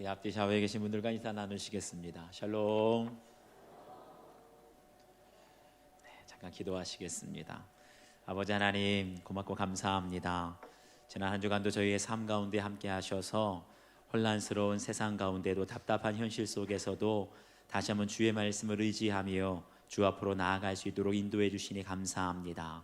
우리 앞뒤 좌우에 계신 분들과 인사 나누시겠습니다. 샬롬. 잠깐 기도하시겠습니다. 아버지 하나님, 고맙고 감사합니다. 지난 한 주간도 저희의 삶 가운데 함께 하셔서 혼란스러운 세상 가운데도 답답한 현실 속에서도 다시 한번 주의 말씀을 의지하며 주 앞으로 나아갈 수 있도록 인도해 주시니 감사합니다.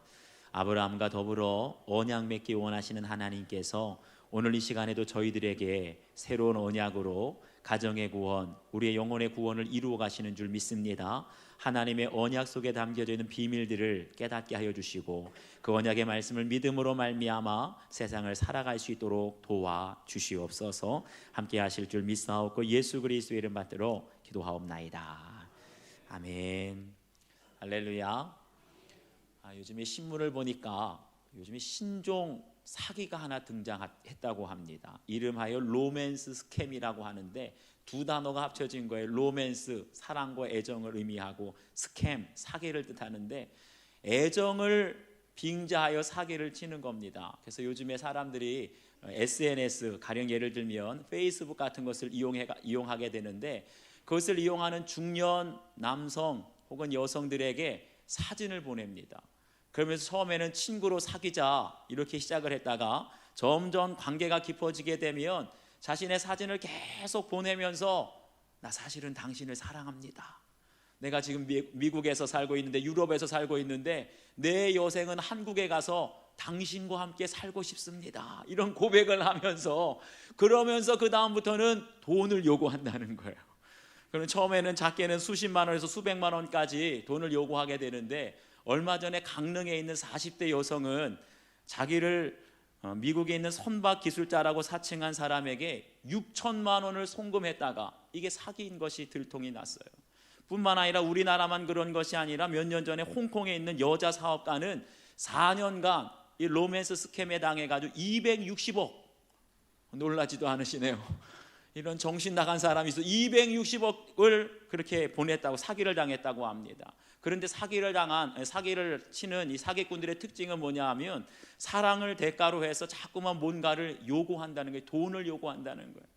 아브라함과 더불어 언약 맺기 원하시는 하나님께서 오늘 이 시간에도 저희들에게 새로운 언약으로 가정의 구원, 우리의 영혼의 구원을 이루어 가시는 줄 믿습니다. 하나님의 언약 속에 담겨져 있는 비밀들을 깨닫게 하여 주시고 그 언약의 말씀을 믿음으로 말미암아 세상을 살아갈 수 있도록 도와 주시옵소서. 함께 하실 줄 믿사옵고 예수 그리스도의 이름 받들어 기도하옵나이다. 아멘. 할렐루야. 요즘에 신문을 보니까 요즘에 신종 사기가 하나 등장했다고 합니다. 이름하여 로맨스 스캠이라고 하는데 두 단어가 합쳐진 거예요. 로맨스, 사랑과 애정을 의미하고 스캠, 사기를 뜻하는데 애정을 빙자하여 사기를 치는 겁니다. 그래서 요즘에 사람들이 SNS, 가령 예를 들면 페이스북 같은 것을 이용하게 되는데 그것을 이용하는 중년 남성 혹은 여성들에게 사진을 보냅니다. 그러면서 처음에는 친구로 사귀자 이렇게 시작을 했다가 점점 관계가 깊어지게 되면 자신의 사진을 계속 보내면서 나 사실은 당신을 사랑합니다. 내가 지금 미국에서 살고 있는데 유럽에서 살고 있는데 내 여생은 한국에 가서 당신과 함께 살고 싶습니다. 이런 고백을 하면서 그러면서 그 다음부터는 돈을 요구한다는 거예요. 그럼 처음에는 작게는 수십만 원에서 수백만 원까지 돈을 요구하게 되는데 얼마 전에 강릉에 있는 40대 여성은 자기를 미국에 있는 선박 기술자라고 사칭한 사람에게 6천만 원을 송금했다가 이게 사기인 것이 들통이 났어요. 뿐만 아니라 우리나라만 그런 것이 아니라 몇 년 전에 홍콩에 있는 여자 사업가는 4년간 이 로맨스 스캠에 당해가지고 260억, 놀라지도 않으시네요. 이런 정신 나간 사람이 있어 260억을 그렇게 보냈다고, 사기를 당했다고 합니다. 그런데 사기를 치는 이 사기꾼들의 특징은 뭐냐 하면 사랑을 대가로 해서 자꾸만 뭔가를 요구한다는 거예요. 돈을 요구한다는 거예요.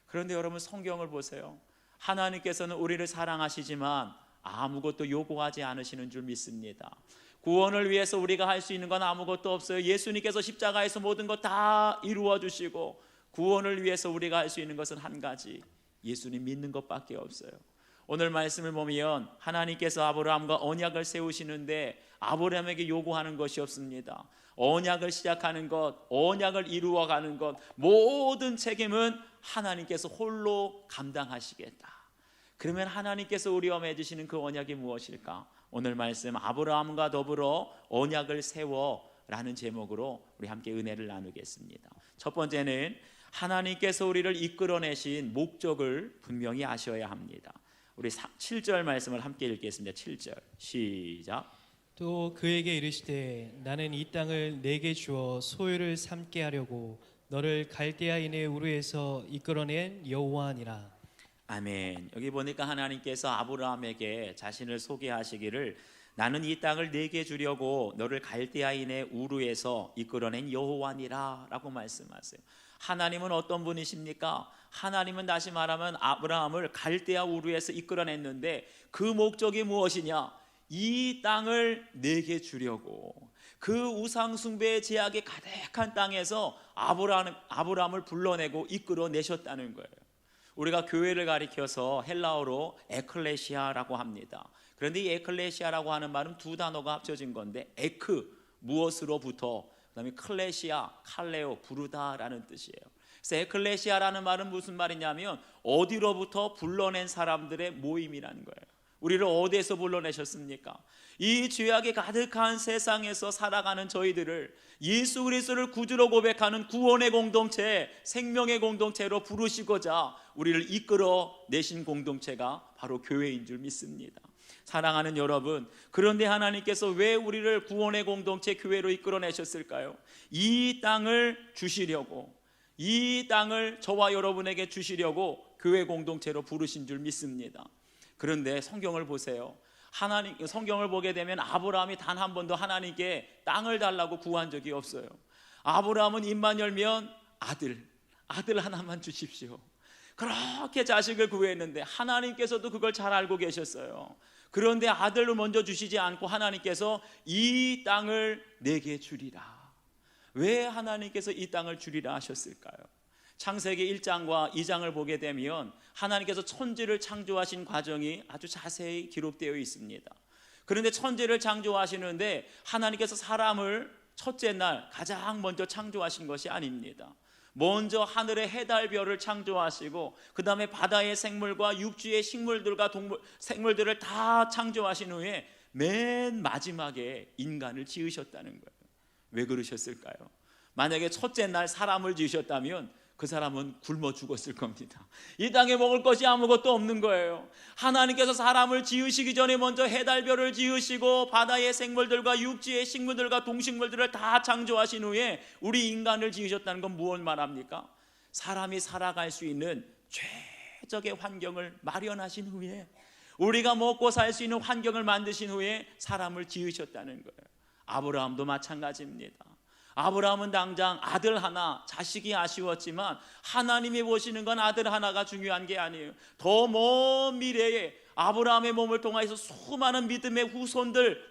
그런데 여러분 성경을 보세요. 하나님께서는 우리를 사랑하시지만 아무것도 요구하지 않으시는 줄 믿습니다. 구원을 위해서 우리가 할 수 있는 건 아무것도 없어요. 예수님께서 십자가에서 모든 것 다 이루어 주시고 구원을 위해서 우리가 할 수 있는 것은 한 가지, 예수님 믿는 것밖에 없어요. 오늘 말씀을 보면 하나님께서 아브라함과 언약을 세우시는데 아브라함에게 요구하는 것이 없습니다. 언약을 시작하는 것, 언약을 이루어가는 것, 모든 책임은 하나님께서 홀로 감당하시겠다. 그러면 하나님께서 우리와 맺으시는 그 언약이 무엇일까? 오늘 말씀 아브라함과 더불어 언약을 세워라는 제목으로 우리 함께 은혜를 나누겠습니다. 첫 번째는 하나님께서 우리를 이끌어내신 목적을 분명히 아셔야 합니다. 우리 7절 말씀을 함께 읽겠습니다. 7절 시작. 또 그에게 이르시되 나는 이 땅을 내게 주어 소유를 삼게 하려고 너를 갈대아인의 우르에서 이끌어낸 여호와니라. 아멘. 여기 보니까 하나님께서 아브라함에게 자신을 소개하시기를 나는 이 땅을 내게 주려고 너를 갈대아인의 우르에서 이끌어낸 여호와니라 라고 말씀하세요. 하나님은 어떤 분이십니까? 하나님은 다시 말하면 아브라함을 갈대아 우르에서 이끌어냈는데 그 목적이 무엇이냐? 이 땅을 내게 주려고, 그 우상 숭배의 제약이 가득한 땅에서 아브라함을 불러내고 이끌어내셨다는 거예요. 우리가 교회를 가리켜서 헬라어로 에클레시아라고 합니다. 그런데 이 에클레시아라고 하는 말은 두 단어가 합쳐진 건데 에크, 무엇으로부터, 그 다음에 클레시아, 칼레오, 부르다라는 뜻이에요. 그래서 에클레시아라는 말은 무슨 말이냐면 어디로부터 불러낸 사람들의 모임이라는 거예요. 우리를 어디에서 불러내셨습니까? 이 죄악이 가득한 세상에서 살아가는 저희들을 예수 그리스도를 구주로 고백하는 구원의 공동체, 생명의 공동체로 부르시고자 우리를 이끌어내신 공동체가 바로 교회인 줄 믿습니다. 사랑하는 여러분, 그런데 하나님께서 왜 우리를 구원의 공동체 교회로 이끌어내셨을까요? 이 땅을 주시려고, 이 땅을 저와 여러분에게 주시려고 교회 공동체로 부르신 줄 믿습니다. 그런데 성경을 보세요. 성경을 보게 되면 아브라함이 단 한 번도 하나님께 땅을 달라고 구한 적이 없어요. 아브라함은 입만 열면 아들 하나만 주십시오. 그렇게 자식을 구했는데 하나님께서도 그걸 잘 알고 계셨어요. 그런데 아들로 먼저 주시지 않고 하나님께서 이 땅을 내게 주리라. 왜 하나님께서 이 땅을 주리라 하셨을까요? 창세기 1장과 2장을 보게 되면 하나님께서 천지를 창조하신 과정이 아주 자세히 기록되어 있습니다. 그런데 천지를 창조하시는데 하나님께서 사람을 첫째 날 가장 먼저 창조하신 것이 아닙니다. 먼저 하늘의 해달별을 창조하시고 그 다음에 바다의 생물과 육지의 식물들과 생물들을 다 창조하신 후에 맨 마지막에 인간을 지으셨다는 거예요. 왜 그러셨을까요? 만약에 첫째 날 사람을 지으셨다면 그 사람은 굶어 죽었을 겁니다. 이 땅에 먹을 것이 아무것도 없는 거예요. 하나님께서 사람을 지으시기 전에 먼저 해달별을 지으시고 바다의 생물들과 육지의 식물들과 동식물들을 다 창조하신 후에 우리 인간을 지으셨다는 건 무엇을 말합니까? 사람이 살아갈 수 있는 최적의 환경을 마련하신 후에, 우리가 먹고 살 수 있는 환경을 만드신 후에 사람을 지으셨다는 거예요. 아브라함도 마찬가지입니다. 아브라함은 당장 아들 하나, 자식이 아쉬웠지만 하나님이 보시는 건 아들 하나가 중요한 게 아니에요. 더 먼 미래에 아브라함의 몸을 통해서 수많은 믿음의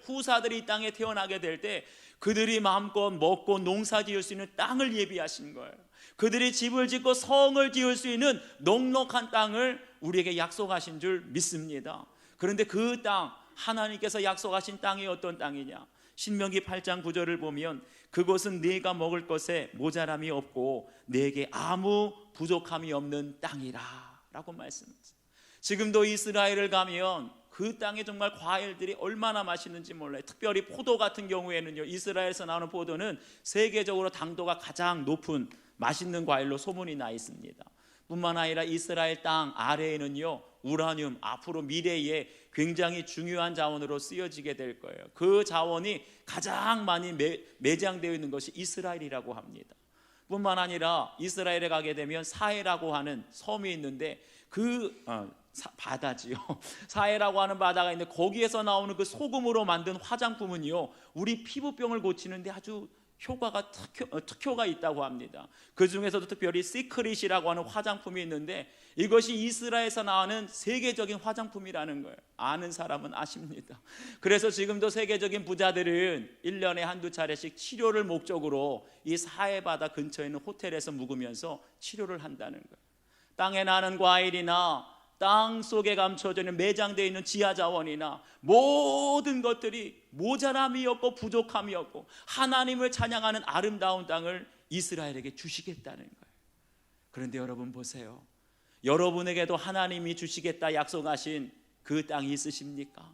후사들이 이 땅에 태어나게 될 때 그들이 마음껏 먹고 농사 지을 수 있는 땅을 예비하신 거예요. 그들이 집을 짓고 성을 지을 수 있는 넉넉한 땅을 우리에게 약속하신 줄 믿습니다. 그런데 그 땅, 하나님께서 약속하신 땅이 어떤 땅이냐? 신명기 8장 9절을 보면 그곳은 네가 먹을 것에 모자람이 없고 네게 아무 부족함이 없는 땅이라 라고 말씀하셨어요. 지금도 이스라엘을 가면 그 땅에 정말 과일들이 얼마나 맛있는지 몰라요. 특별히 포도 같은 경우에는요, 이스라엘에서 나오는 포도는 세계적으로 당도가 가장 높은 맛있는 과일로 소문이 나 있습니다. 뿐만 아니라 이스라엘 땅 아래에는요, 우라늄, 앞으로 미래에 굉장히 중요한 자원으로 쓰여지게 될 거예요. 그 자원이 가장 많이 매장되어 있는 것이 이스라엘이라고 합니다. 뿐만 아니라 이스라엘에 가게 되면 사해라고 하는 섬이 있는데 바다지요. 사해라고 하는 바다가 있는데 거기에서 나오는 그 소금으로 만든 화장품은요, 우리 피부병을 고치는데 아주 효과가 특효가 있다고 합니다. 그 중에서도 특별히 시크릿이라고 하는 화장품이 있는데 이것이 이스라엘에서 나오는 세계적인 화장품이라는 거예요. 아는 사람은 아십니다. 그래서 지금도 세계적인 부자들은 1년에 한두 차례씩 치료를 목적으로 이 사해바다 근처에 있는 호텔에서 묵으면서 치료를 한다는 거예요. 땅에 나는 과일이나 땅 속에 감춰져 있는 매장되어 있는 지하자원이나 모든 것들이 모자람이 없고 부족함이 없고 하나님을 찬양하는 아름다운 땅을 이스라엘에게 주시겠다는 거예요. 그런데 여러분 보세요. 여러분에게도 하나님이 주시겠다 약속하신 그 땅이 있으십니까?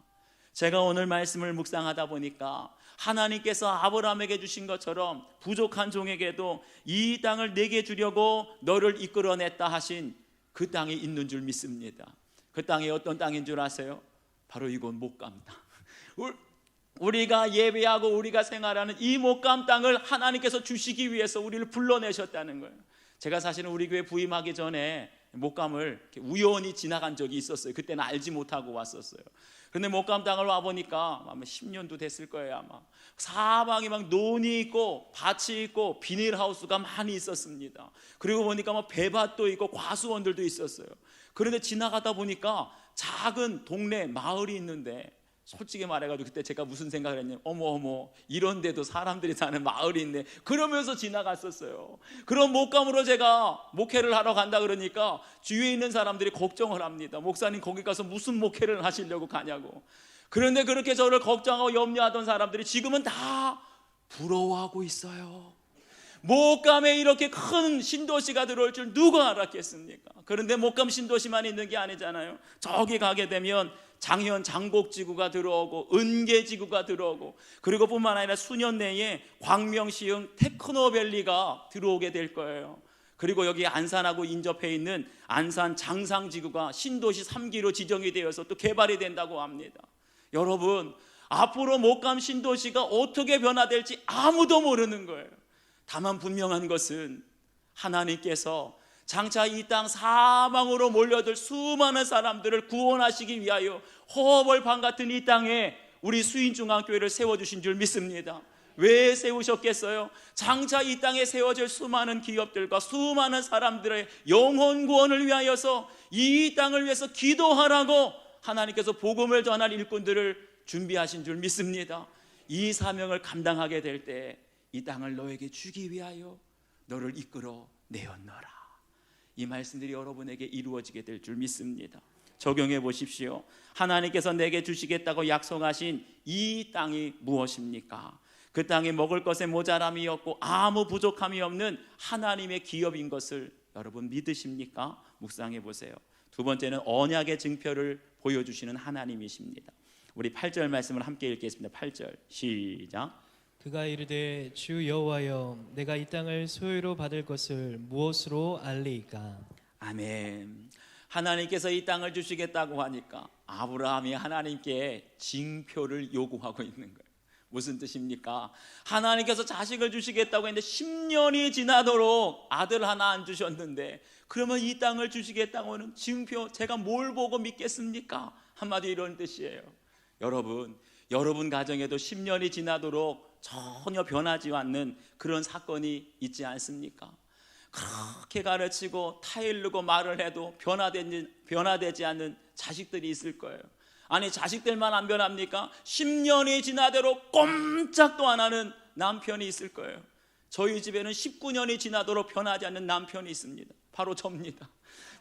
제가 오늘 말씀을 묵상하다 보니까 하나님께서 아브라함에게 주신 것처럼 부족한 종에게도 이 땅을 내게 주려고 너를 이끌어냈다 하신 그 땅이 있는 줄 믿습니다. 그 땅이 어떤 땅인 줄 아세요? 바로 이곳 목감 땅. 우리가 예배하고 우리가 생활하는 이 목감 땅을 하나님께서 주시기 위해서 우리를 불러내셨다는 거예요. 제가 사실은 우리 교회 부임하기 전에 목감을 우연히 지나간 적이 있었어요. 그때는 알지 못하고 왔었어요. 그런데 목감 땅을 와보니까 아마 10년도 됐을 거예요. 아마 사방에 막 논이 있고 밭이 있고 비닐하우스가 많이 있었습니다. 그리고 보니까 막 배밭도 있고 과수원들도 있었어요. 그런데 지나가다 보니까 작은 동네 마을이 있는데 솔직히 말해가지고 그때 제가 무슨 생각을 했냐면 어머 이런 데도 사람들이 사는 마을이 있네 그러면서 지나갔었어요. 그런 목감으로 제가 목회를 하러 간다 그러니까 주위에 있는 사람들이 걱정을 합니다. 목사님 거기 가서 무슨 목회를 하시려고 가냐고. 그런데 그렇게 저를 걱정하고 염려하던 사람들이 지금은 다 부러워하고 있어요. 목감에 이렇게 큰 신도시가 들어올 줄 누가 알았겠습니까? 그런데 목감 신도시만 있는 게 아니잖아요. 저기 가게 되면 장현 장곡지구가 들어오고 은계지구가 들어오고 그리고 뿐만 아니라 수년 내에 광명시흥 테크노밸리가 들어오게 될 거예요. 그리고 여기 안산하고 인접해 있는 안산 장상지구가 신도시 3기로 지정이 되어서 또 개발이 된다고 합니다. 여러분 앞으로 목감 신도시가 어떻게 변화될지 아무도 모르는 거예요. 다만 분명한 것은 하나님께서 장차 이 땅 사방으로 몰려들 수많은 사람들을 구원하시기 위하여 호흡을 방 같은 이 땅에 우리 수인중앙교회를 세워주신 줄 믿습니다. 왜 세우셨겠어요? 장차 이 땅에 세워질 수많은 기업들과 수많은 사람들의 영혼 구원을 위하여서 이 땅을 위해서 기도하라고 하나님께서 복음을 전할 일꾼들을 준비하신 줄 믿습니다. 이 사명을 감당하게 될 때 이 땅을 너에게 주기 위하여 너를 이끌어 내었노라. 이 말씀들이 여러분에게 이루어지게 될 줄 믿습니다. 적용해 보십시오. 하나님께서 내게 주시겠다고 약속하신 이 땅이 무엇입니까? 그 땅에 먹을 것에 모자람이 없고 아무 부족함이 없는 하나님의 기업인 것을 여러분 믿으십니까? 묵상해 보세요. 두 번째는 언약의 증표를 보여주시는 하나님이십니다. 우리 8절 말씀을 함께 읽겠습니다. 8절 시작. 그가 이르되 주 여호와여 내가 이 땅을 소유로 받을 것을 무엇으로 알리이까? 아멘. 하나님께서 이 땅을 주시겠다고 하니까 아브라함이 하나님께 징표를 요구하고 있는 거예요. 무슨 뜻입니까? 하나님께서 자식을 주시겠다고 했는데 10년이 지나도록 아들 하나 안 주셨는데 그러면 이 땅을 주시겠다고 하는 징표 제가 뭘 보고 믿겠습니까? 한마디 이런 뜻이에요. 여러분 가정에도 10년이 지나도록 전혀 변하지 않는 그런 사건이 있지 않습니까? 그렇게 가르치고 타일르고 말을 해도 변화되지 않는 자식들이 있을 거예요. 아니 자식들만 안 변합니까? 10년이 지나도록 꼼짝도 안 하는 남편이 있을 거예요. 저희 집에는 19년이 지나도록 변하지 않는 남편이 있습니다. 바로 접니다.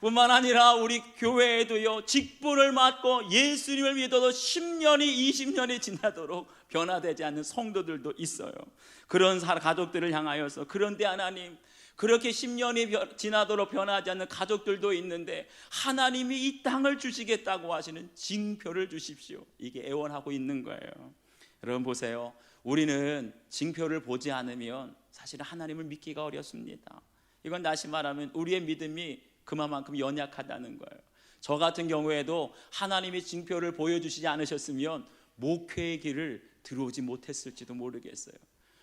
뿐만 아니라 우리 교회에도요, 직분을 맡고 예수님을 믿어도 10년이 20년이 지나도록 변화되지 않는 성도들도 있어요. 그런 가족들을 향하여서 그런데 하나님 그렇게 10년이 지나도록 변하지 않는 가족들도 있는데 하나님이 이 땅을 주시겠다고 하시는 징표를 주십시오. 이게 애원하고 있는 거예요. 여러분 보세요. 우리는 징표를 보지 않으면 사실은 하나님을 믿기가 어렵습니다. 이건 다시 말하면 우리의 믿음이 그만큼 연약하다는 거예요. 저 같은 경우에도 하나님이 징표를 보여주시지 않으셨으면 목회의 길을 들어오지 못했을지도 모르겠어요.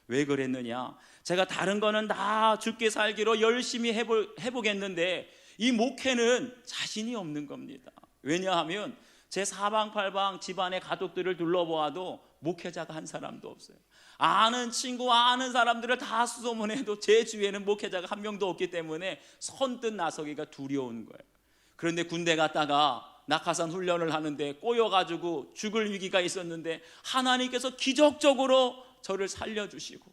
왜 그랬느냐? 제가 다른 거는 다 죽게 살기로 열심히 해보겠는데 이 목회는 자신이 없는 겁니다. 왜냐하면 제 사방팔방 집안의 가족들을 둘러보아도 목회자가 한 사람도 없어요. 아는 친구, 아는 사람들을 다 수소문해도 제 주위에는 목회자가 한 명도 없기 때문에 선뜻 나서기가 두려운 거예요. 그런데 군대 갔다가 낙하산 훈련을 하는데 꼬여가지고 죽을 위기가 있었는데 하나님께서 기적적으로 저를 살려주시고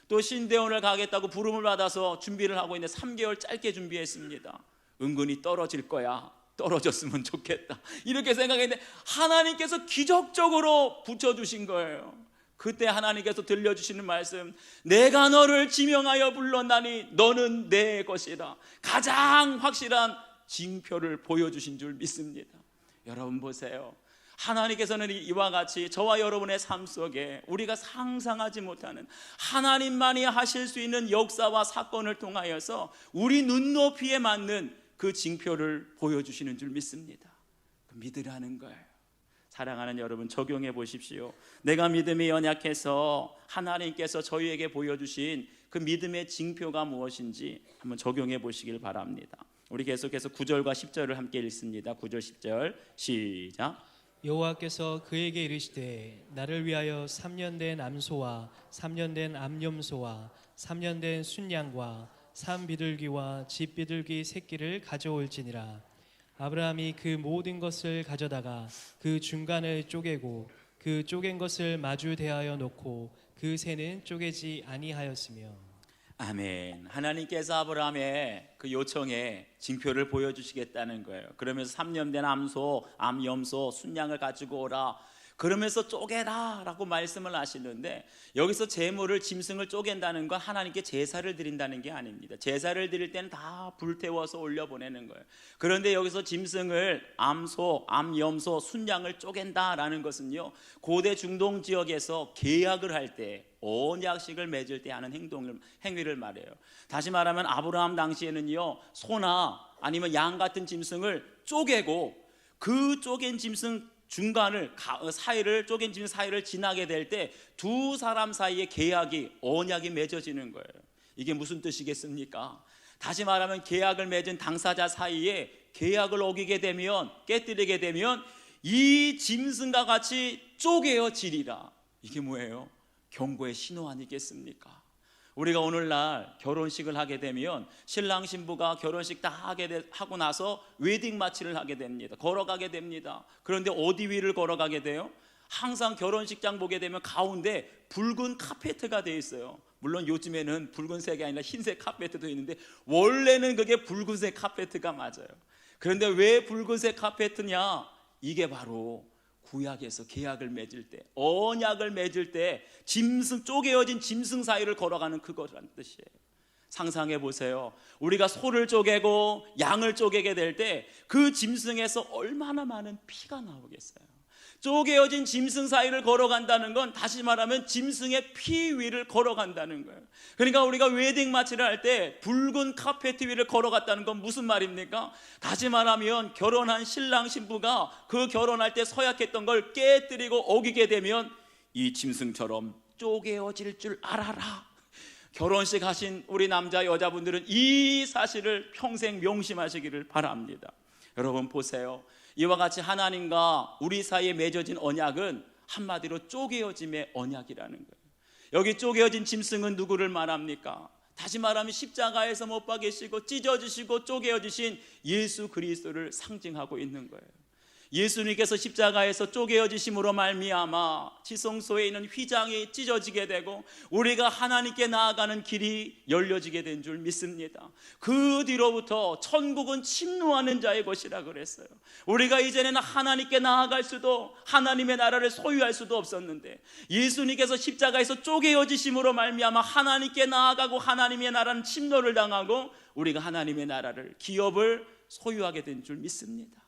또 신대원을 가겠다고 부름을 받아서 준비를 하고 있는데 3개월 짧게 준비했습니다. 은근히 떨어질 거야. 떨어졌으면 좋겠다. 이렇게 생각했는데 하나님께서 기적적으로 붙여주신 거예요. 그때 하나님께서 들려주시는 말씀, 내가 너를 지명하여 불렀나니 너는 내 것이라. 가장 확실한 징표를 보여주신 줄 믿습니다. 여러분 보세요. 하나님께서는 이와 같이 저와 여러분의 삶 속에 우리가 상상하지 못하는 하나님만이 하실 수 있는 역사와 사건을 통하여서 우리 눈높이에 맞는 그 징표를 보여주시는 줄 믿습니다. 믿으라는 거예요. 사랑하는 여러분 적용해 보십시오. 내가 믿음이 연약해서 하나님께서 저희에게 보여주신 그 믿음의 징표가 무엇인지 한번 적용해 보시길 바랍니다. 우리 계속해서 9절과 10절을 함께 읽습니다. 9절 10절 시작. 여호와께서 그에게 이르시되 나를 위하여 3년 된 암소와 3년 된 암염소와 3년 된 순양과 산비둘기와 집비둘기 새끼를 가져올지니라. 아브라함이 그 모든 것을 가져다가 그 중간을 쪼개고 그 쪼갠 것을 마주 대하여 놓고 그 새는 쪼개지 아니하였으며. 아멘. 하나님께서 아브라함의 그 요청에 징표를 보여주시겠다는 거예요. 그러면서 3년 된 암소, 암염소, 순양을 가지고 오라. 그러면서 쪼개라 라고 말씀을 하시는데 여기서 제물을 짐승을 쪼갠다는 건 하나님께 제사를 드린다는 게 아닙니다. 제사를 드릴 때는 다 불태워서 올려보내는 거예요. 그런데 여기서 짐승을 암소, 암염소, 순양을 쪼갠다라는 것은요, 고대 중동 지역에서 계약을 할 때 언약식을 맺을 때 하는 행위를 말해요. 다시 말하면 아브라함 당시에는요, 소나 아니면 양 같은 짐승을 쪼개고 그 쪼갠 짐승 중간을 사이를 쪼갠 짐승 사이를 지나게 될 때 두 사람 사이의 계약이 언약이 맺어지는 거예요. 이게 무슨 뜻이겠습니까? 다시 말하면 계약을 맺은 당사자 사이에 계약을 어기게 되면, 깨뜨리게 되면 이 짐승과 같이 쪼개어지리라. 이게 뭐예요? 경고의 신호 아니겠습니까? 우리가 오늘날 결혼식을 하게 되면 신랑 신부가 결혼식 다 하고 나서 웨딩 마치를 하게 됩니다. 걸어가게 됩니다. 그런데 어디 위를 걸어가게 돼요? 항상 결혼식장 보게 되면 가운데 붉은 카페트가 되어 있어요. 물론 요즘에는 붉은색이 아니라 흰색 카페트도 있는데 원래는 그게 붉은색 카페트가 맞아요. 그런데 왜 붉은색 카페트냐? 이게 바로 구약에서 계약을 맺을 때, 언약을 맺을 때 쪼개어진 짐승 사이를 걸어가는 그거라는 뜻이에요. 상상해 보세요. 우리가 소를 쪼개고 양을 쪼개게 될 때 그 짐승에서 얼마나 많은 피가 나오겠어요. 쪼개어진 짐승 사이를 걸어간다는 건 다시 말하면 짐승의 피 위를 걸어간다는 거예요. 그러니까 우리가 웨딩 마치를 할 때 붉은 카페트 위를 걸어갔다는 건 무슨 말입니까? 다시 말하면 결혼한 신랑 신부가 그 결혼할 때 서약했던 걸 깨뜨리고 어기게 되면 이 짐승처럼 쪼개어질 줄 알아라. 결혼식 하신 우리 남자 여자분들은 이 사실을 평생 명심하시기를 바랍니다. 여러분 보세요. 이와 같이 하나님과 우리 사이에 맺어진 언약은 한마디로 쪼개어짐의 언약이라는 거예요. 여기 쪼개어진 짐승은 누구를 말합니까? 다시 말하면 십자가에서 못 박이시고 찢어지시고 쪼개어지신 예수 그리스도를 상징하고 있는 거예요. 예수님께서 십자가에서 쪼개어지심으로 말미암아 지성소에 있는 휘장이 찢어지게 되고 우리가 하나님께 나아가는 길이 열려지게 된 줄 믿습니다. 그 뒤로부터 천국은 침노하는 자의 것이라 그랬어요. 우리가 이제는 하나님께 나아갈 수도 하나님의 나라를 소유할 수도 없었는데 예수님께서 십자가에서 쪼개어지심으로 말미암아 하나님께 나아가고 하나님의 나라는 침노를 당하고 우리가 하나님의 나라를 기업을 소유하게 된 줄 믿습니다.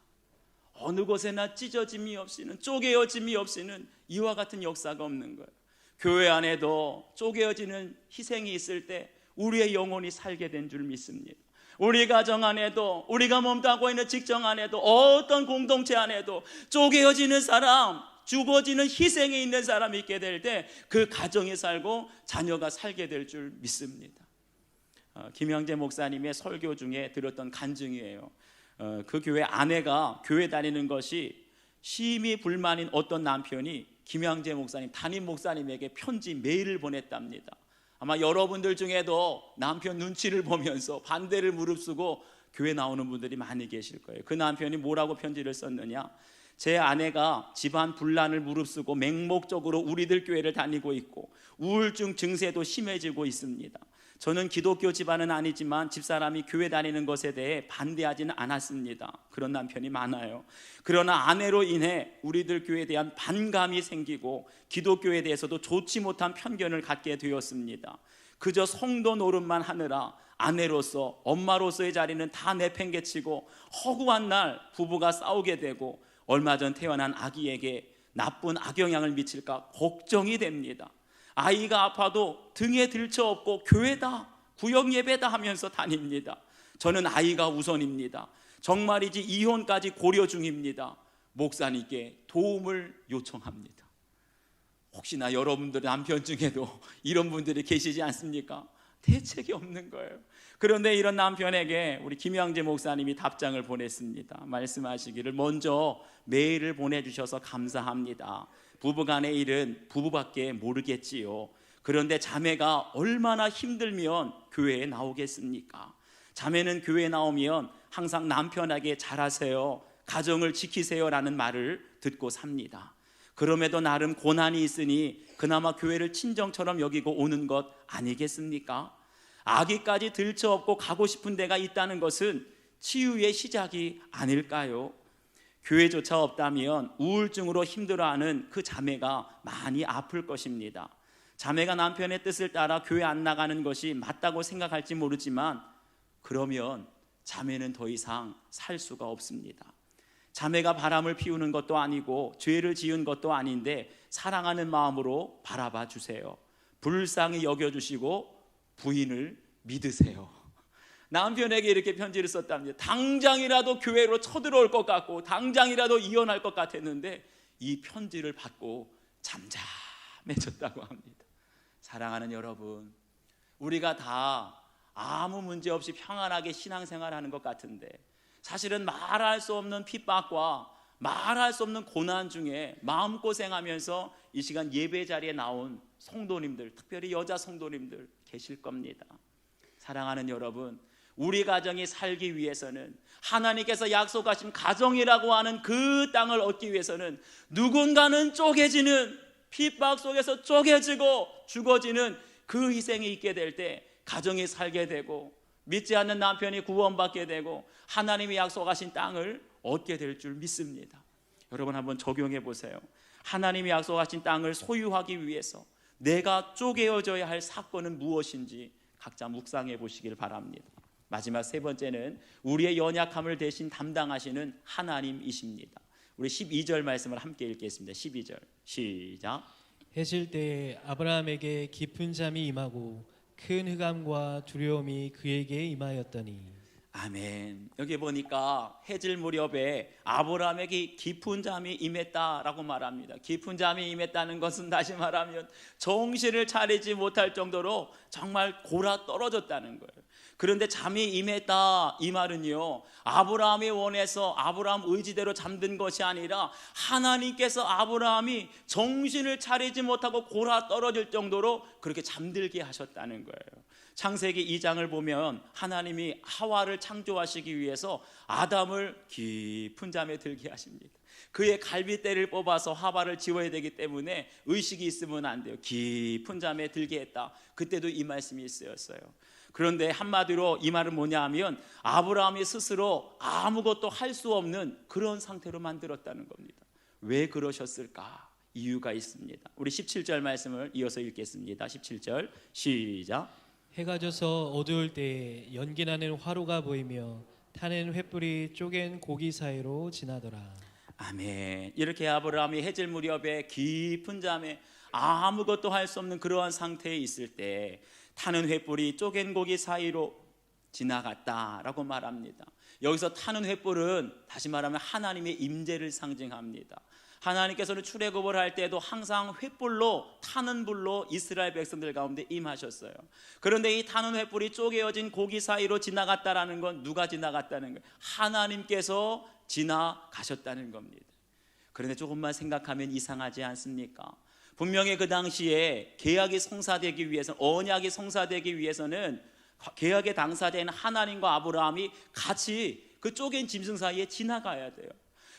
어느 곳에나 찢어짐이 없이는 쪼개어짐이 없이는 이와 같은 역사가 없는 거예요. 교회 안에도 쪼개어지는 희생이 있을 때 우리의 영혼이 살게 된 줄 믿습니다. 우리 가정 안에도 우리가 몸담고 있는 직장 안에도 어떤 공동체 안에도 쪼개어지는 사람, 죽어지는 희생이 있는 사람이 있게 될 때 그 가정이 살고 자녀가 살게 될 줄 믿습니다. 김영재 목사님의 설교 중에 들었던 간증이에요. 그 교회 아내가 교회 다니는 것이 심히 불만인 어떤 남편이 김양재 목사님, 담임 목사님에게 편지 메일을 보냈답니다. 아마 여러분들 중에도 남편 눈치를 보면서 반대를 무릅쓰고 교회 나오는 분들이 많이 계실 거예요. 그 남편이 뭐라고 편지를 썼느냐? 제 아내가 집안 분란을 무릅쓰고 맹목적으로 우리들 교회를 다니고 있고 우울증 증세도 심해지고 있습니다. 저는 기독교 집안은 아니지만 집사람이 교회 다니는 것에 대해 반대하지는 않았습니다. 그런 남편이 많아요. 그러나 아내로 인해 우리들 교회에 대한 반감이 생기고 기독교에 대해서도 좋지 못한 편견을 갖게 되었습니다. 그저 성도 노릇만 하느라 아내로서 엄마로서의 자리는 다 내팽개치고 허구한 날 부부가 싸우게 되고 얼마 전 태어난 아기에게 나쁜 악영향을 미칠까 걱정이 됩니다. 아이가 아파도 등에 들쳐업고 교회다, 구역예배다 하면서 다닙니다. 저는 아이가 우선입니다. 정말이지 이혼까지 고려 중입니다. 목사님께 도움을 요청합니다. 혹시나 여러분들 남편 중에도 이런 분들이 계시지 않습니까? 대책이 없는 거예요. 그런데 이런 남편에게 우리 김양재 목사님이 답장을 보냈습니다. 말씀하시기를 먼저 메일을 보내주셔서 감사합니다. 부부간의 일은 부부밖에 모르겠지요. 그런데 자매가 얼마나 힘들면 교회에 나오겠습니까? 자매는 교회에 나오면 항상 남편에게 잘하세요, 가정을 지키세요라는 말을 듣고 삽니다. 그럼에도 나름 고난이 있으니 그나마 교회를 친정처럼 여기고 오는 것 아니겠습니까? 아기까지 들쳐업고 가고 싶은 데가 있다는 것은 치유의 시작이 아닐까요? 교회조차 없다면 우울증으로 힘들어하는 그 자매가 많이 아플 것입니다. 자매가 남편의 뜻을 따라 교회 안 나가는 것이 맞다고 생각할지 모르지만 그러면 자매는 더 이상 살 수가 없습니다. 자매가 바람을 피우는 것도 아니고 죄를 지은 것도 아닌데 사랑하는 마음으로 바라봐 주세요. 불쌍히 여겨주시고 부인을 믿으세요. 남편에게 이렇게 편지를 썼답니다. 당장이라도 교회로 쳐들어올 것 같고 당장이라도 이혼할 것 같았는데 이 편지를 받고 잠잠해졌다고 합니다. 사랑하는 여러분, 우리가 다 아무 문제 없이 평안하게 신앙생활하는 것 같은데 사실은 말할 수 없는 핍박과 말할 수 없는 고난 중에 마음고생하면서 이 시간 예배 자리에 나온 성도님들, 특별히 여자 성도님들 계실 겁니다. 사랑하는 여러분, 우리 가정이 살기 위해서는, 하나님께서 약속하신 가정이라고 하는 그 땅을 얻기 위해서는 누군가는 쪼개지는, 핍박 속에서 쪼개지고 죽어지는 그 희생이 있게 될 때 가정이 살게 되고, 믿지 않는 남편이 구원받게 되고, 하나님이 약속하신 땅을 얻게 될 줄 믿습니다. 여러분 한번 적용해 보세요. 하나님이 약속하신 땅을 소유하기 위해서 내가 쪼개어져야 할 사건은 무엇인지 각자 묵상해 보시길 바랍니다. 마지막 세 번째는 우리의 연약함을 대신 담당하시는 하나님이십니다. 우리 12절 말씀을 함께 읽겠습니다. 12절 시작. 해질 때에 아브라함에게 깊은 잠이 임하고 큰 흑암과 두려움이 그에게 임하였더니. 아멘. 여기 보니까 해질 무렵에 아브라함에게 깊은 잠이 임했다라고 말합니다. 깊은 잠이 임했다는 것은 다시 말하면 정신을 차리지 못할 정도로 정말 골아 떨어졌다는 거예요. 그런데 잠이 임했다, 이 말은요, 아브라함이 원해서 아브라함 의지대로 잠든 것이 아니라 하나님께서 아브라함이 정신을 차리지 못하고 골아 떨어질 정도로 그렇게 잠들게 하셨다는 거예요. 창세기 2장을 보면 하나님이 하와를 창조하시기 위해서 아담을 깊은 잠에 들게 하십니다. 그의 갈빗대를 뽑아서 하와를 지워야 되기 때문에 의식이 있으면 안 돼요. 깊은 잠에 들게 했다. 그때도 이 말씀이 쓰였어요. 그런데 한마디로 이 말은 뭐냐 하면 아브라함이 스스로 아무것도 할 수 없는 그런 상태로 만들었다는 겁니다. 왜 그러셨을까? 이유가 있습니다. 우리 17절 말씀을 이어서 읽겠습니다. 17절 시작. 해가 져서 어두울 때에 연기나는 화로가 보이며 타는 횃불이 쪼갠 고기 사이로 지나더라. 아멘. 이렇게 아브라함이 해질 무렵에 깊은 잠에 아무것도 할 수 없는 그러한 상태에 있을 때 타는 횃불이 쪼갠 고기 사이로 지나갔다라고 말합니다. 여기서 타는 횃불은 다시 말하면 하나님의 임재를 상징합니다. 하나님께서는 출애굽을 할 때도 항상 횃불로, 타는 불로 이스라엘 백성들 가운데 임하셨어요. 그런데 이 타는 횃불이 쪼개어진 고기 사이로 지나갔다라는 건 누가 지나갔다는 거예요? 하나님께서 지나가셨다는 겁니다. 그런데 조금만 생각하면 이상하지 않습니까? 분명히 그 당시에 계약이 성사되기 위해서, 언약이 성사되기 위해서는 계약의 당사자인 하나님과 아브라함이 같이 그 쪼갠 짐승 사이에 지나가야 돼요.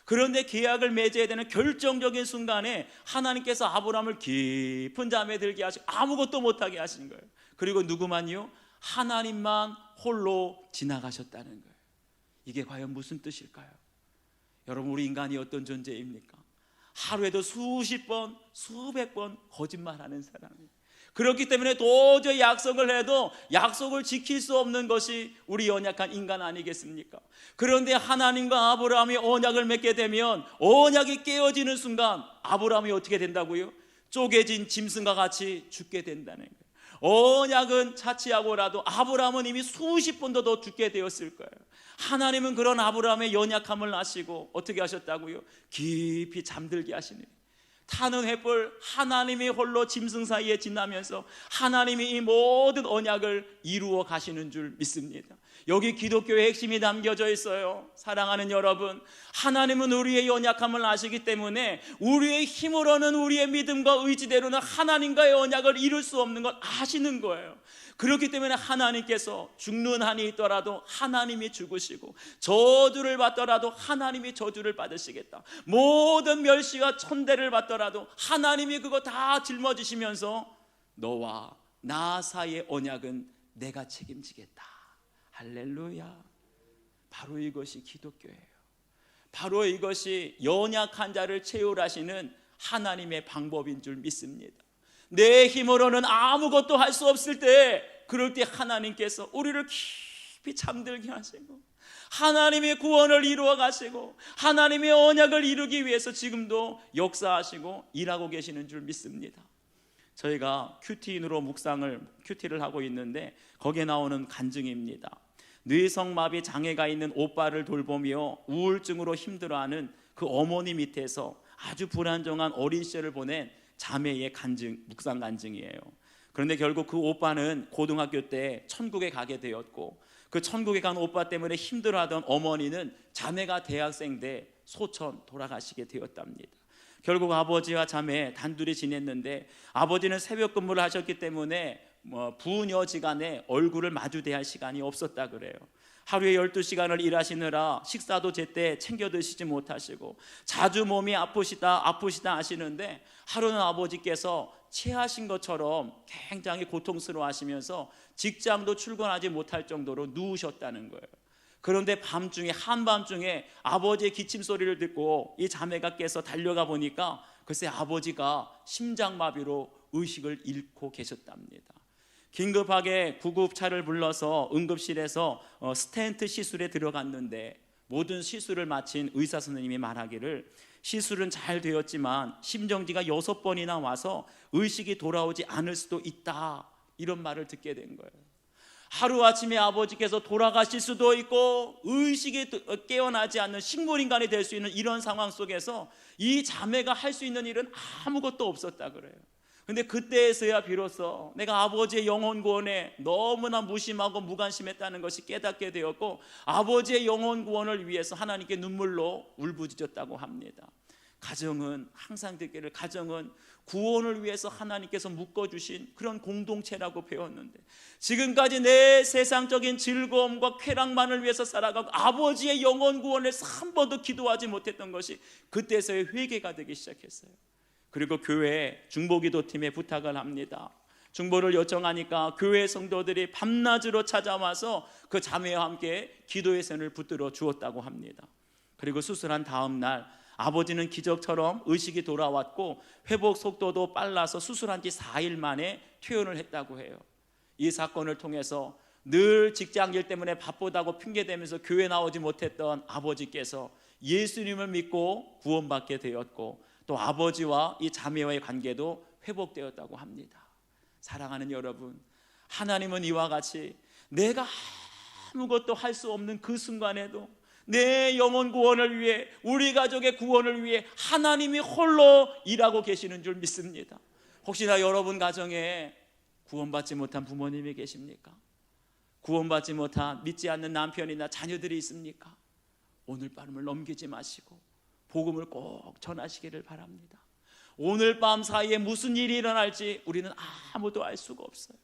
그런데 계약을 맺어야 되는 결정적인 순간에 하나님께서 아브라함을 깊은 잠에 들게 하시고 아무것도 못하게 하신 거예요. 그리고 누구만요? 하나님만 홀로 지나가셨다는 거예요. 이게 과연 무슨 뜻일까요? 여러분, 우리 인간이 어떤 존재입니까? 하루에도 수십 번, 수백 번 거짓말하는 사람이에요. 그렇기 때문에 도저히 약속을 해도 약속을 지킬 수 없는 것이 우리 연약한 인간 아니겠습니까? 그런데 하나님과 아브라함이 언약을 맺게 되면 언약이 깨어지는 순간 아브라함이 어떻게 된다고요? 쪼개진 짐승과 같이 죽게 된다는 거예요. 언약은 차치하고라도 아브라함은 이미 수십 번도 더 죽게 되었을 거예요. 하나님은 그런 아브라함의 연약함을 아시고 어떻게 하셨다고요? 깊이 잠들게 하시는 거예요. 타는 횃불, 하나님이 홀로 짐승 사이에 지나면서 하나님이 이 모든 언약을 이루어 가시는 줄 믿습니다. 여기 기독교의 핵심이 담겨져 있어요. 사랑하는 여러분, 하나님은 우리의 연약함을 아시기 때문에 우리의 힘으로는, 우리의 믿음과 의지대로는 하나님과의 언약을 이룰 수 없는 걸 아시는 거예요. 그렇기 때문에 하나님께서 죽는 한이 있더라도 하나님이 죽으시고, 저주를 받더라도 하나님이 저주를 받으시겠다, 모든 멸시와 천대를 받더라도 하나님이 그거 다 짊어지시면서 너와 나 사이의 언약은 내가 책임지겠다. 할렐루야. 바로 이것이 기독교예요. 바로 이것이 연약한 자를 채울하시는 하나님의 방법인 줄 믿습니다. 내 힘으로는 아무것도 할 수 없을 때, 그럴 때 하나님께서 우리를 깊이 잠들게 하시고 하나님의 구원을 이루어 가시고 하나님의 언약을 이루기 위해서 지금도 역사하시고 일하고 계시는 줄 믿습니다. 저희가 큐티인으로 큐티를 하고 있는데 거기에 나오는 간증입니다. 뇌성마비 장애가 있는 오빠를 돌보며 우울증으로 힘들어하는 그 어머니 밑에서 아주 불안정한 어린 시절을 보낸 자매의 묵상 간증이에요. 그런데 결국 그 오빠는 고등학교 때 천국에 가게 되었고, 그 천국에 간 오빠 때문에 힘들어하던 어머니는 자매가 대학생 때 소천 돌아가시게 되었답니다. 결국 아버지와 자매 단둘이 지냈는데 아버지는 새벽 근무를 하셨기 때문에 부녀지간에 얼굴을 마주대할 할 시간이 없었다 그래요. 하루에 12시간을 일하시느라 식사도 제때 챙겨 드시지 못하시고 자주 몸이 아프시다 하시는데 하루는 아버지께서 체하신 것처럼 굉장히 고통스러워 하시면서 직장도 출근하지 못할 정도로 누우셨다는 거예요. 그런데 한밤중에 아버지의 기침 소리를 듣고 이 자매가 깨서 달려가 보니까 글쎄 아버지가 심장마비로 의식을 잃고 계셨답니다. 긴급하게 구급차를 불러서 응급실에서 스텐트 시술에 들어갔는데 모든 시술을 마친 의사 선생님이 말하기를 시술은 잘 되었지만 심정지가 6번이나 와서 의식이 돌아오지 않을 수도 있다, 이런 말을 듣게 된 거예요. 하루아침에 아버지께서 돌아가실 수도 있고 의식이 깨어나지 않는 식물인간이 될 수 있는 이런 상황 속에서 이 자매가 할 수 있는 일은 아무것도 없었다 그래요. 근데 그때에서야 비로소 내가 아버지의 영혼 구원에 너무나 무심하고 무관심했다는 것이 깨닫게 되었고 아버지의 영혼 구원을 위해서 하나님께 눈물로 울부짖었다고 합니다. 가정은 항상 듣기를 가정은 구원을 위해서 하나님께서 묶어주신 그런 공동체라고 배웠는데 지금까지 내 세상적인 즐거움과 쾌락만을 위해서 살아가고 아버지의 영혼 구원을 한 번도 기도하지 못했던 것이 그때서야 회개가 되기 시작했어요. 그리고 교회 중보기도팀에 부탁을 합니다. 중보를 요청하니까 교회 성도들이 밤낮으로 찾아와서 그 자매와 함께 기도의 손을 붙들어 주었다고 합니다. 그리고 수술한 다음 날 아버지는 기적처럼 의식이 돌아왔고 회복 속도도 빨라서 수술한 지 4일 만에 퇴원을 했다고 해요. 이 사건을 통해서 늘 직장일 때문에 바쁘다고 핑계대면서 교회 나오지 못했던 아버지께서 예수님을 믿고 구원받게 되었고 또 아버지와 이 자매와의 관계도 회복되었다고 합니다. 사랑하는 여러분, 하나님은 이와 같이 내가 아무것도 할 수 없는 그 순간에도 내 영혼 구원을 위해 우리 가족의 구원을 위해 하나님이 홀로 일하고 계시는 줄 믿습니다. 혹시나 여러분 가정에 구원받지 못한 부모님이 계십니까? 구원받지 못한 믿지 않는 남편이나 자녀들이 있습니까? 오늘 밤을 넘기지 마시고 복음을 꼭 전하시기를 바랍니다. 오늘 밤 사이에 무슨 일이 일어날지 우리는 아무도 알 수가 없어요.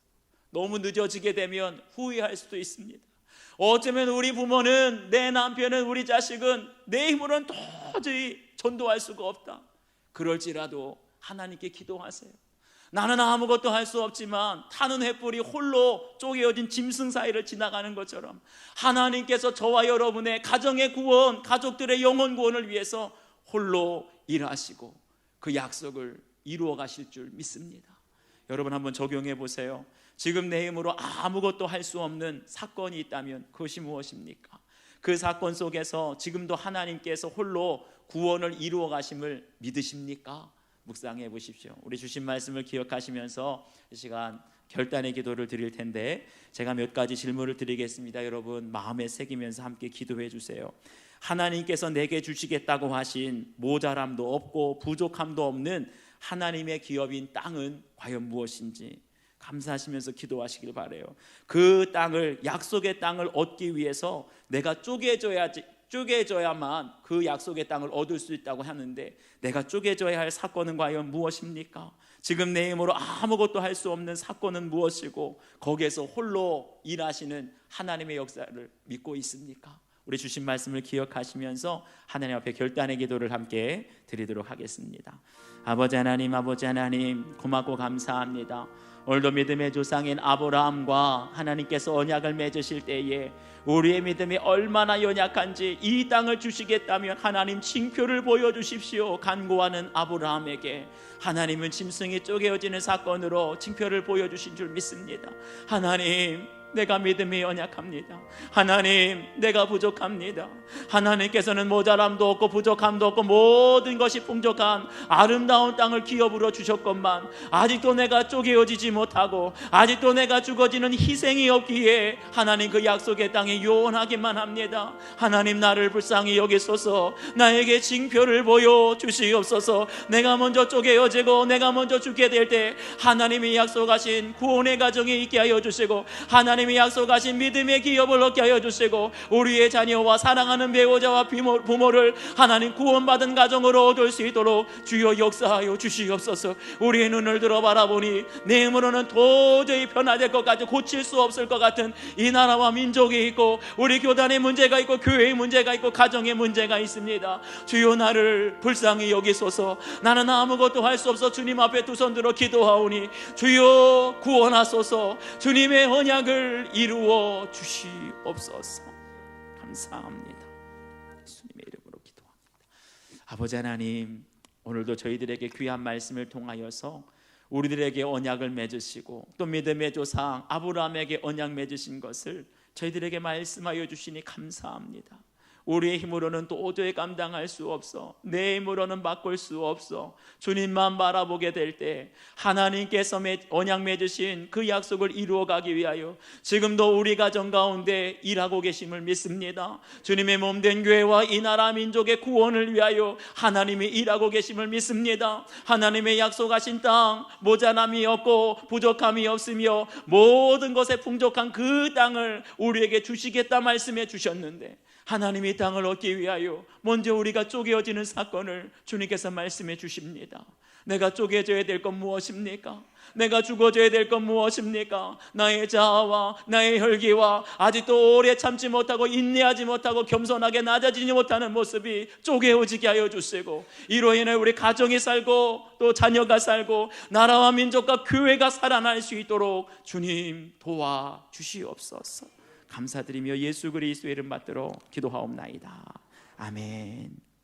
너무 늦어지게 되면 후회할 수도 있습니다. 어쩌면 우리 부모는, 내 남편은, 우리 자식은 내 힘으로는 도저히 전도할 수가 없다. 그럴지라도 하나님께 기도하세요. 나는 아무것도 할 수 없지만 타는 횃불이 홀로 쪼개어진 짐승 사이를 지나가는 것처럼 하나님께서 저와 여러분의 가정의 구원, 가족들의 영혼 구원을 위해서 홀로 일하시고 그 약속을 이루어 가실 줄 믿습니다. 여러분 한번 적용해 보세요. 지금 내 힘으로 아무것도 할 수 없는 사건이 있다면 그것이 무엇입니까? 그 사건 속에서 지금도 하나님께서 홀로 구원을 이루어 가심을 믿으십니까? 묵상해 보십시오. 우리 주신 말씀을 기억하시면서 이 시간 결단의 기도를 드릴 텐데 제가 몇 가지 질문을 드리겠습니다. 여러분 마음에 새기면서 함께 기도해 주세요. 하나님께서 내게 주시겠다고 하신 모자람도 없고 부족함도 없는 하나님의 기업인 땅은 과연 무엇인지 감사하시면서 기도하시길 바라요. 그 땅을, 약속의 땅을 얻기 위해서 내가 쪼개져야만 그 약속의 땅을 얻을 수 있다고 하는데 내가 쪼개져야 할 사건은 과연 무엇입니까? 지금 내 힘으로 아무것도 할 수 없는 사건은 무엇이고 거기에서 홀로 일하시는 하나님의 역사를 믿고 있습니까? 우리 주신 말씀을 기억하시면서 하나님 앞에 결단의 기도를 함께 드리도록 하겠습니다. 아버지 하나님 고맙고 감사합니다. 오늘도 믿음의 조상인 아브라함과 하나님께서 언약을 맺으실 때에 우리의 믿음이 얼마나 연약한지 이 땅을 주시겠다면 하나님 징표를 보여주십시오. 간구하는 아브라함에게 하나님은 짐승이 쪼개어지는 사건으로 징표를 보여주신 줄 믿습니다. 하나님, 내가 믿음이 연약합니다. 하나님, 내가 부족합니다. 하나님께서는 모자람도 없고 부족함도 없고 모든 것이 풍족한 아름다운 땅을 기업으로 주셨건만 아직도 내가 쪼개어지지 못하고 아직도 내가 죽어지는 희생이 없기에 하나님 그 약속의 땅에 요원하기만 합니다. 하나님, 나를 불쌍히 여기소서. 나에게 징표를 보여주시옵소서. 내가 먼저 쪼개어지고 내가 먼저 죽게 될 때 하나님이 약속하신 구원의 가정에 있게 하여 주시고 하나님 하나님이 약속하신 믿음의 기업을 얻게 하여 주시고 우리의 자녀와 사랑하는 배우자와 부모를 하나님 구원받은 가정으로 얻을 수 있도록 주여 역사하여 주시옵소서. 우리의 눈을 들어 바라보니 내 힘으로는 도저히 변화될 것 같은, 고칠 수 없을 것 같은 이 나라와 민족이 있고 우리 교단의 문제가 있고 교회의 문제가 있고 가정의 문제가 있습니다. 주여 나를 불쌍히 여기소서. 나는 아무것도 할 수 없어 주님 앞에 두 손 들어 기도하오니 주여 구원하소서. 주님의 언약을 이루어 주시옵소서. 감사합니다. 예수님의 이름으로 기도합니다. 아버지 하나님, 오늘도 저희들에게 귀한 말씀을 통하여서 우리들에게 언약을 맺으시고 또 믿음의 조상 아브라함에게 언약 맺으신 것을 저희들에게 말씀하여 주시니 감사합니다. 우리의 힘으로는 도저히 감당할 수 없어, 내 힘으로는 바꿀 수 없어. 주님만 바라보게 될 때 하나님께서 언약 맺으신 그 약속을 이루어가기 위하여 지금도 우리 가정 가운데 일하고 계심을 믿습니다. 주님의 몸된 교회와 이 나라 민족의 구원을 위하여 하나님이 일하고 계심을 믿습니다. 하나님의 약속하신 땅, 모자람이 없고 부족함이 없으며 모든 것에 풍족한 그 땅을 우리에게 주시겠다 말씀해 주셨는데, 하나님이 이 땅을 얻기 위하여 먼저 우리가 쪼개어지는 사건을 주님께서 말씀해 주십니다. 내가 쪼개져야 될 건 무엇입니까? 내가 죽어져야 될 건 무엇입니까? 나의 자아와 나의 혈기와 아직도 오래 참지 못하고 인내하지 못하고 겸손하게 낮아지지 못하는 모습이 쪼개어지게 하여 주시고, 이로 인해 우리 가정이 살고 또 자녀가 살고 나라와 민족과 교회가 살아날 수 있도록 주님 도와주시옵소서. 감사드리며 예수 그리스도의 이름 받들어 기도하옵나이다. 아멘.